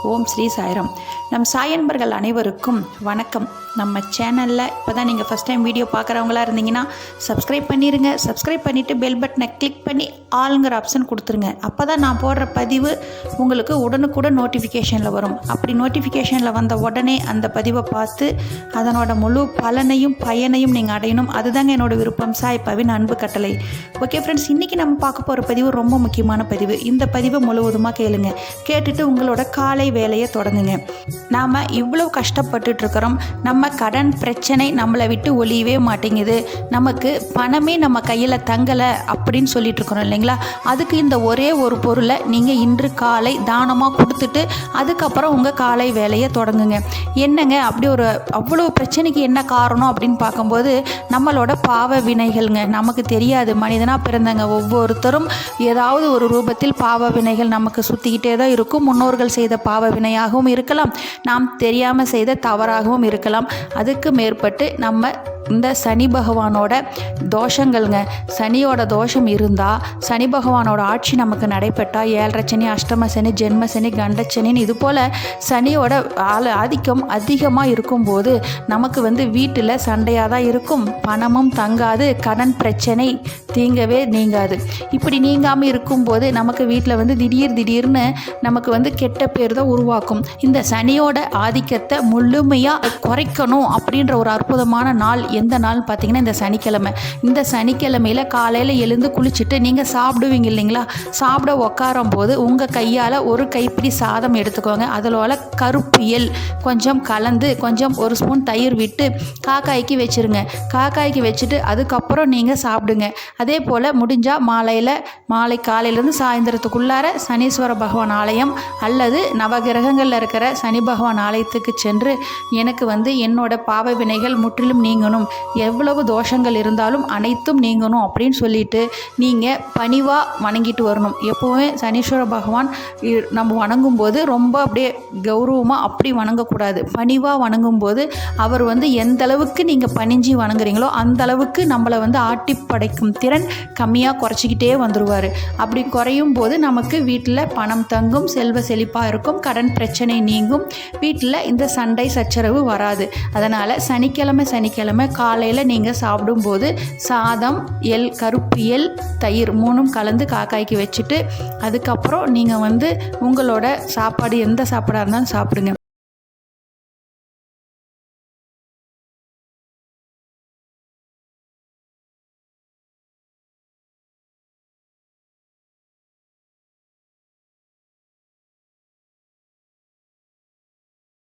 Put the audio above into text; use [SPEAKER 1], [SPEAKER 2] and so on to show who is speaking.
[SPEAKER 1] ஓம் ஸ்ரீ சாய்ராம். நம் சாயன்பர்கள் அனைவருக்கும் வணக்கம். நம்ம சேனலில் இப்போ தான் நீங்கள் ஃபஸ்ட் டைம் வீடியோ பார்க்குறவங்களா இருந்தீங்கன்னா சப்ஸ்கிரைப் பண்ணிடுங்க. சப்ஸ்கிரைப் பண்ணிவிட்டு பெல் பட்டனை கிளிக் பண்ணி ஆளுங்கிற ஆப்ஷன் கொடுத்துருங்க. அப்போ தான் நான் போடுற பதிவு உங்களுக்கு உடனுக்குடன் நோட்டிஃபிகேஷனில் வரும். அப்படி நோட்டிஃபிகேஷனில் வந்த உடனே அந்த பதிவை பார்த்து அதனோட முழு பலனையும் பயனையும் நீங்கள் அடையணும். அதுதாங்க என்னோடய விருப்பம். சாய் பவின் அன்பு கட்டளை. ஓகே ஃப்ரெண்ட்ஸ், இன்றைக்கி நம்ம பார்க்க போகிற பதிவு ரொம்ப முக்கியமான பதிவு. இந்த பதிவை முழுவதுமாக கேளுங்க. கேட்டுட்டு உங்களோட காலை வேலையை தொடங்குங்க. நாம் இவ்வளோ கஷ்டப்பட்டுட்ருக்கிறோம். நம்ம கடன் பிரச்சனை நம்மளை விட்டு ஒழியவே மாட்டேங்குது. நமக்கு பணமே நம்ம கையில் தங்கலை அப்படின்னு சொல்லிட்டு இருக்கிறோம் இல்லைங்களா? அதுக்கு இந்த ஒரே ஒரு பொருளை நீங்கள் இன்று காலை தானமாக கொடுத்துட்டு அதுக்கப்புறம் உங்கள் காலை வேலையை தொடங்குங்க. என்னங்க அப்படி ஒரு அவ்வளோ பிரச்சனைக்கு என்ன காரணம் அப்படின்னு பார்க்கும்போது நம்மளோட பாவ வினைகள்ங்க. நமக்கு தெரியாது, மனிதனாக பிறந்தங்க ஒவ்வொருத்தரும் ஏதாவது ஒரு ரூபத்தில் பாவ வினைகள் நமக்கு சுற்றிக்கிட்டே தான் இருக்கும். முன்னோர்கள் செய்த பாவ வினையாகவும் இருக்கலாம், நாம் தெரியாமல் செய்த தவறாகவும் இருக்கலாம். அதுக்கு மேற்பட்டு நம்ம இந்த சனி பகவானோட தோஷங்கள்ங்க. சனியோட தோஷம் இருந்தால், சனி பகவானோட ஆட்சி நமக்கு நடைபெற்றால், 7.5 சனி, அஷ்டம சனி, ஜென்ம சனி, கண்டச்சனின்னு இது போல் சனியோட ஆதிக்கம் அதிகமாக இருக்கும்போது நமக்கு வீட்டில் சண்டையாக தான் இருக்கும். பணமும் தங்காது, கடன் பிரச்சனை தீங்கவே நீங்காது. இப்படி நீங்காமல் இருக்கும்போது நமக்கு வீட்டில் திடீர்னு நமக்கு கெட்ட பேர் தான் உருவாக்கும். இந்த சனியோட ஆதிக்கத்தை முழுமையாக குறைக்கணும் அப்படின்ற ஒரு அற்புதமான நாள் எந்த நாள் பார்த்தீங்கன்னா இந்த சனிக்கிழமை. இந்த சனிக்கிழமையில் காலையில் எழுந்து குளிச்சுட்டு நீங்கள் சாப்பிடுவீங்க இல்லைங்களா? சாப்பிட உக்காரும் போது உங்கள் கையால் ஒரு கைப்பிடி சாதம் எடுத்துக்கோங்க. அதில் கருப்பு எள் கொஞ்சம் கலந்து கொஞ்சம் ஒரு ஸ்பூன் தயிர் விட்டு காக்காய்க்கு வச்சுருங்க. காக்காய்க்கு வச்சுட்டு அதுக்கப்புறம் நீங்கள் சாப்பிடுங்க. அதே போல் முடிஞ்சால் மாலை காலையிலேருந்து சாயந்தரத்துக்குள்ளார சனீஸ்வர பகவான் ஆலயம் அல்லது நவகிரகங்களில் இருக்கிற சனி பகவான் ஆலயத்துக்கு சென்று எனக்கு என்னோட பாவ வினைகள் முற்றிலும் நீங்கணும், எவ்வளவு தோஷங்கள் இருந்தாலும் அனைத்தும் நீங்கணும் அப்படின்னு சொல்லிட்டு நீங்கள் பணிவாக வணங்கிட்டு வரணும். எப்போவுமே சனீஸ்வர பகவான் நம்ம வணங்கும்போது ரொம்ப அப்படியே கௌரவமாக அப்படி வணங்கக்கூடாது. பணிவாக வணங்கும்போது அவர் எந்த அளவுக்கு நீங்கள் பணிஞ்சு வணங்குறீங்களோ அந்த அளவுக்கு நம்மளை ஆட்டி படைக்கும் திறன் கம்மியாக குறைச்சிக்கிட்டே வந்துடுவார். அப்படி குறையும் போது நமக்கு வீட்டில் பணம் தங்கும், செல்வ செழிப்பாக இருக்கும், கடன் பிரச்சனை நீங்கும், வீட்டில் இந்த சண்டை சச்சரவு வராது. அதனால் சனிக்கிழமை காலையில் நீங்கள் சாப்பிடும்போது சாதம், கருப்பு எள், தயிர் 3ம் கலந்து காக்காய்க்கு வச்சுட்டு அதுக்கப்புறம் நீங்கள் உங்களோட சாப்பாடு எந்த சாப்பாடாக இருந்தாலும் சாப்பிடுங்க.